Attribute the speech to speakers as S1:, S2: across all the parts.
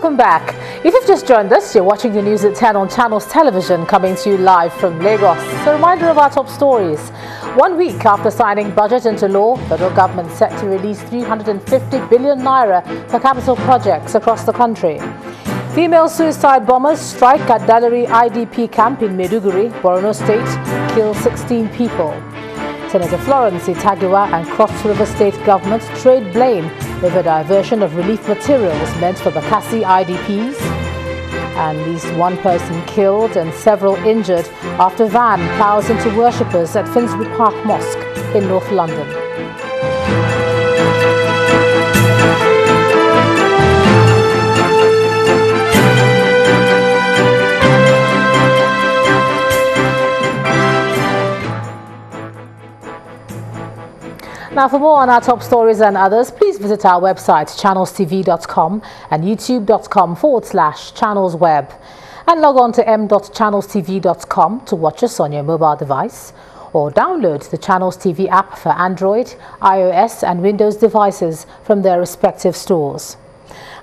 S1: Welcome back. If you've just joined us, you're watching the news at 10 on Channels Television, coming to you live from Lagos. A reminder of our top stories. 1 week after signing budget into law, federal government set to release 350 billion naira for capital projects across the country. Female suicide bombers strike at Dalari IDP camp in Maiduguri, Borno State, kill 16 people. Senator Florence Itagiwa and Cross River State government trade blame over diversion of relief materials meant for Bakassi IDPs. And at least one person killed and several injured after van plows into worshippers at Finsbury Park Mosque in North London. Now, for more on our top stories and others, please visit our website, channelstv.com and youtube.com/channelsweb. And log on to m.channelstv.com to watch us on your mobile device, or download the Channels TV app for Android, iOS and Windows devices from their respective stores.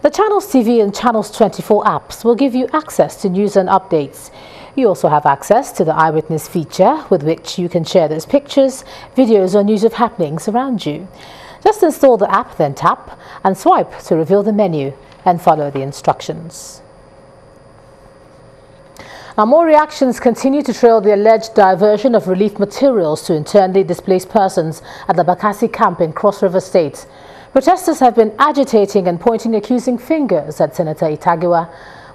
S1: The Channels TV and Channels 24 apps will give you access to news and updates. You also have access to the Eyewitness feature, with which you can share those pictures, videos or news of happenings around you. Just install the app, then tap and swipe to reveal the menu and follow the instructions. Now, more reactions continue to trail the alleged diversion of relief materials to internally displaced persons at the Bakassi camp in Cross River State. Protesters have been agitating and pointing accusing fingers at Senator Itagiwa.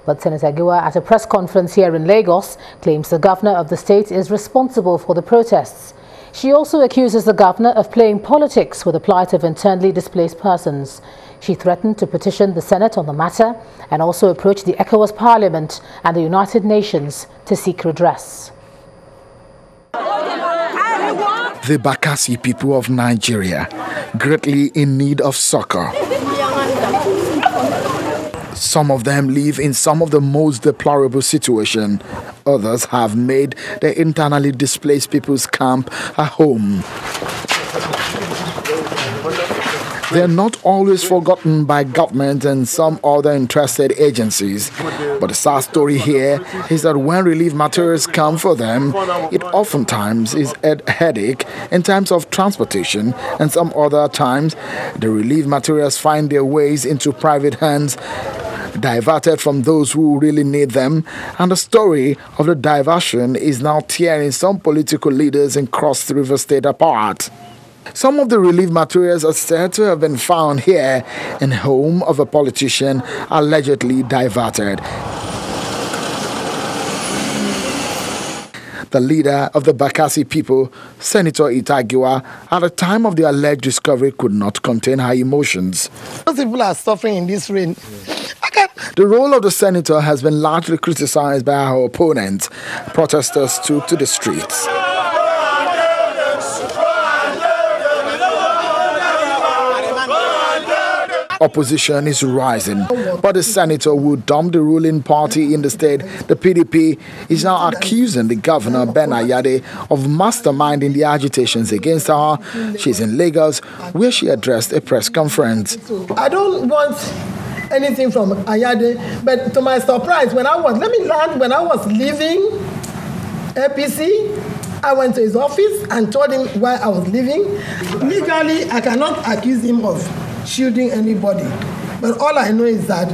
S1: But Senator Giwa, at a press conference here in Lagos, claims the governor of the state is responsible for the protests. She also accuses the governor of playing politics with the plight of internally displaced persons. She threatened to petition the Senate on the matter and also approach the ECOWAS Parliament and the United Nations to seek redress.
S2: The Bakassi people of Nigeria, greatly in need of succor. Some of them live in some of the most deplorable situations. Others have made the internally displaced people's camp a home. They are not always forgotten by government and some other interested agencies. But the sad story here is that when relief materials come for them, it oftentimes is a headache in terms of transportation, and some other times the relief materials find their ways into private hands, diverted from those who really need them, and the story of the diversion is now tearing some political leaders in Cross River State apart. Some of the relief materials are said to have been found here in home of a politician allegedly diverted. The leader of the Bakassi people, Senator Itagiwa, at the time of the alleged discovery could not contain her emotions.
S3: Those people are suffering in this rain.
S2: The role of the senator has been largely criticized by her opponents. Protesters took to the streets. Opposition is rising, but the senator who dumped the ruling party in the state, the PDP, is now accusing the governor, Ben Ayade, of masterminding the agitations against her. She's in Lagos, where she addressed a press conference.
S3: I don't want anything from Ayade, but to my surprise, when I was leaving APC, I went to his office and told him why I was leaving. Legally, I cannot accuse him of shielding anybody, but all I know is that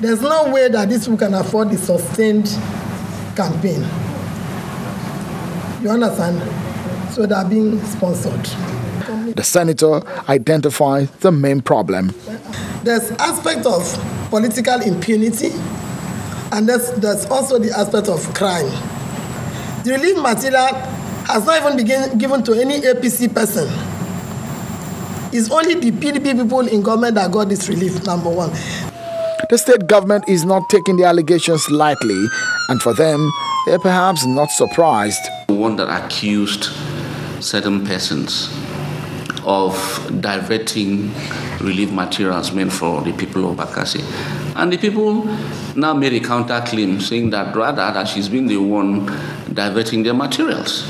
S3: there's no way that this people can afford the sustained campaign. You understand? So they're being sponsored.
S2: The senator identifies the main problem.
S3: There's aspect of political impunity, and there's also the aspect of crime. The relief material has not even been given to any APC person. It's only the PDP people in government that got this relief, number one.
S2: The state government is not taking the allegations lightly, and for them, they're perhaps not surprised.
S4: One that accused certain persons of diverting relief materials meant for the people of Bakassi. And the people now made a counter-claim saying that rather that she's been the one diverting their materials.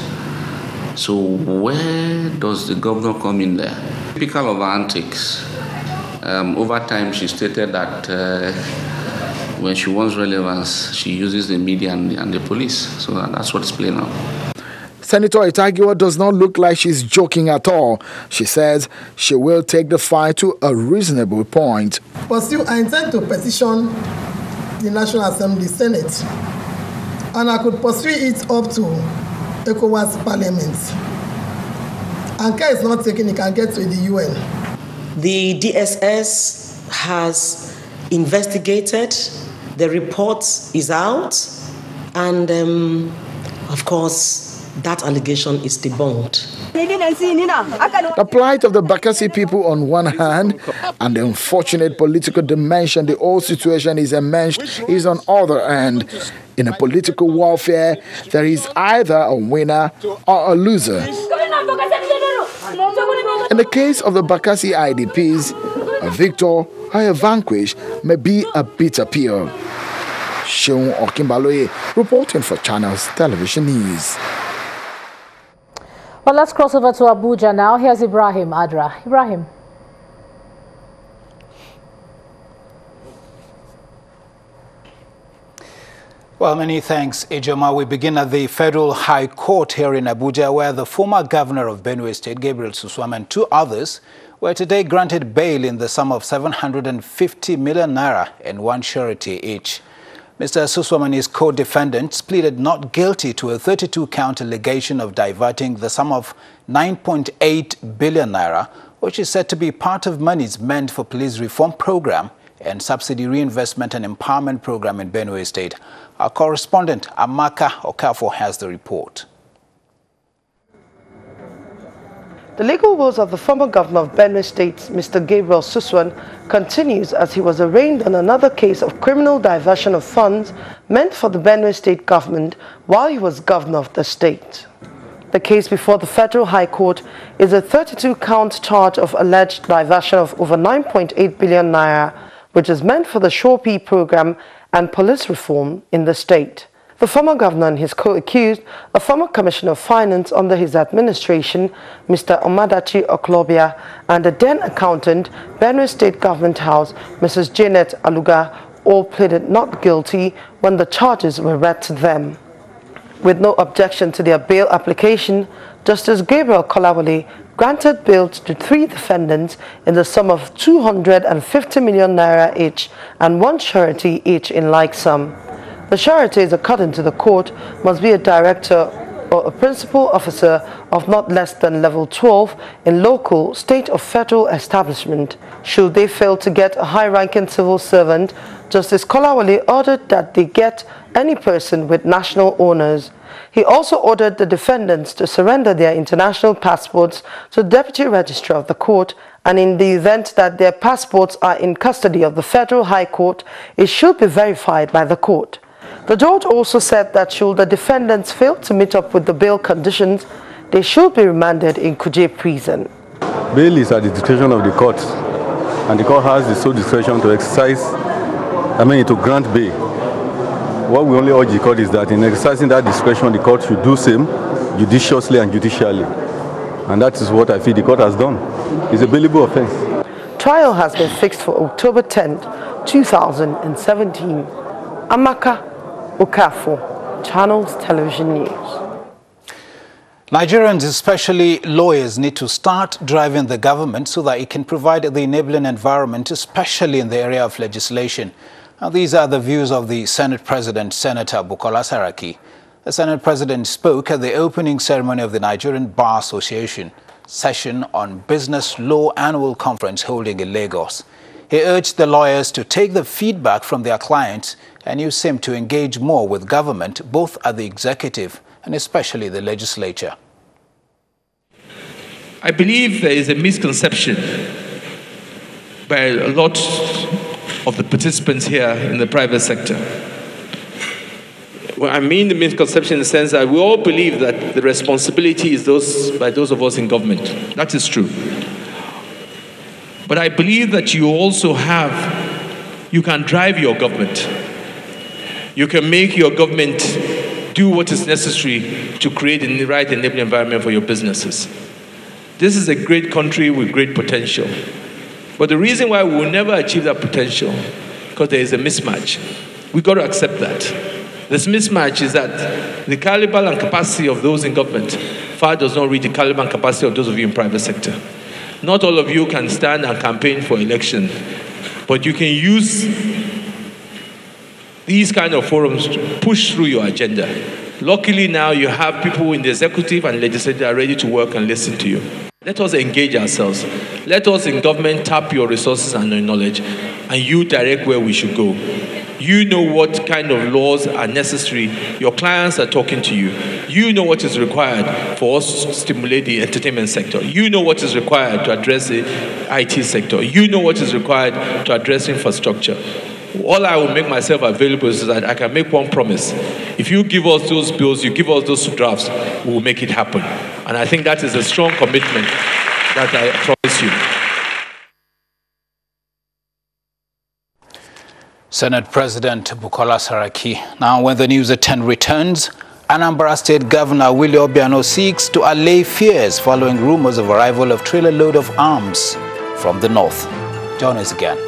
S4: So where does the governor come in there? Typical of her antics. Over time, she stated that when she wants relevance, she uses the media and the police. So that's what's playing out.
S2: Senator Giwa does not look like she's joking at all. She says she will take the fight to a reasonable point.
S3: But still, I intend to petition the National Assembly Senate, and I could pursue it up to ECOWAS Parliament. And care is not taken, it can get to the UN.
S5: The DSS has investigated, the report is out, and of course, that allegation is debunked.
S2: The plight of the Bakassi people on one hand and the unfortunate political dimension the whole situation is enmeshed is on other end. In a political warfare, there is either a winner or a loser. In the case of the Bakassi IDPs, a victor or a vanquished may be a bitter pill. Seun Okinbaloye reporting for Channels Television News.
S1: Well, let's cross over to Abuja now. Here's Ibrahim Adra. Ibrahim.
S6: Well, many thanks, Ejoma. We begin at the Federal High Court here in Abuja, where the former governor of Benue State, Gabriel Suswam, and two others were today granted bail in the sum of 750 million naira and one surety each. Mr. Suswam and his co-defendants pleaded not guilty to a 32-count allegation of diverting the sum of 9.8 billion naira, which is said to be part of monies meant for police reform program and subsidy reinvestment and empowerment program in Benue State. Our correspondent, Amaka Okafor, has the report.
S7: The legal woes of the former governor of Benue State, Mr. Gabriel Suswam, continues as he was arraigned on another case of criminal diversion of funds meant for the Benue State government while he was governor of the state. The case before the Federal High Court is a 32-count charge of alleged diversion of over 9.8 billion naira, which is meant for the Shorpi program and police reform in the state. The former governor and his co-accused, a former commissioner of finance under his administration, Mr. Omadachi Oklobia, and the then accountant, Benue State Government House, Mrs. Janet Aluga, all pleaded not guilty when the charges were read to them. With no objection to their bail application, Justice Gabriel Kolawole granted bail to three defendants in the sum of 250 million naira each and one surety each in like sum. The sureties, according to the court, must be a director or a principal officer of not less than level 12 in local, state or federal establishment. Should they fail to get a high-ranking civil servant, Justice Kolawole ordered that they get any person with national honors. He also ordered the defendants to surrender their international passports to the Deputy Registrar of the court, and in the event that their passports are in custody of the Federal High Court, it should be verified by the court. The judge also said that should the defendants fail to meet up with the bail conditions, they should be remanded in Kuje prison.
S8: Bail is at the discretion of the court, and the court has the sole discretion to exercise, to grant bail. What we only urge the court is that in exercising that discretion, the court should do same judiciously and judicially. And that is what I feel the court has done. It's a bailable offense.
S7: Trial has been fixed for October 10th, 2017. Amaka Okafor, Channels Television News.
S6: Nigerians, especially lawyers, need to start driving the government so that it can provide the enabling environment, especially in the area of legislation. Now, these are the views of the Senate President, Senator Bukola Saraki. The Senate President spoke at the opening ceremony of the Nigerian Bar Association session on Business Law Annual Conference holding in Lagos. He urged the lawyers to take the feedback from their clients and use him to engage more with government, both at the executive and especially the legislature.
S9: I believe there is a misconception by a lot of the participants here in the private sector. Well, I mean the misconception in the sense that we all believe that the responsibility is by those of us in government. That is true. But I believe that you can drive your government. You can make your government do what is necessary to create the right enabling environment for your businesses. This is a great country with great potential. But the reason why we will never achieve that potential, because there is a mismatch We've got to accept that. This mismatch is that the caliber and capacity of those in government far does not reach the caliber and capacity of those of you in private sector. Not all of you can stand and campaign for election, but you can use these kind of forums to push through your agenda. Luckily now you have people in the executive and legislature that are ready to work and listen to you. Let us engage ourselves. Let us in government tap your resources and your knowledge, and you direct where we should go. You know what kind of laws are necessary. Your clients are talking to you. You know what is required for us to stimulate the entertainment sector. You know what is required to address the IT sector. You know what is required to address infrastructure. All I will make myself available is that I can make one promise. If you give us those bills, you give us those drafts, we will make it happen. And I think that is a strong commitment that I promise you.
S6: Senate President Bukola Saraki. Now, when the News at 10 returns, Anambra State Governor Willie Obiano seeks to allay fears following rumors of arrival of trailer load of arms from the north. Join us again.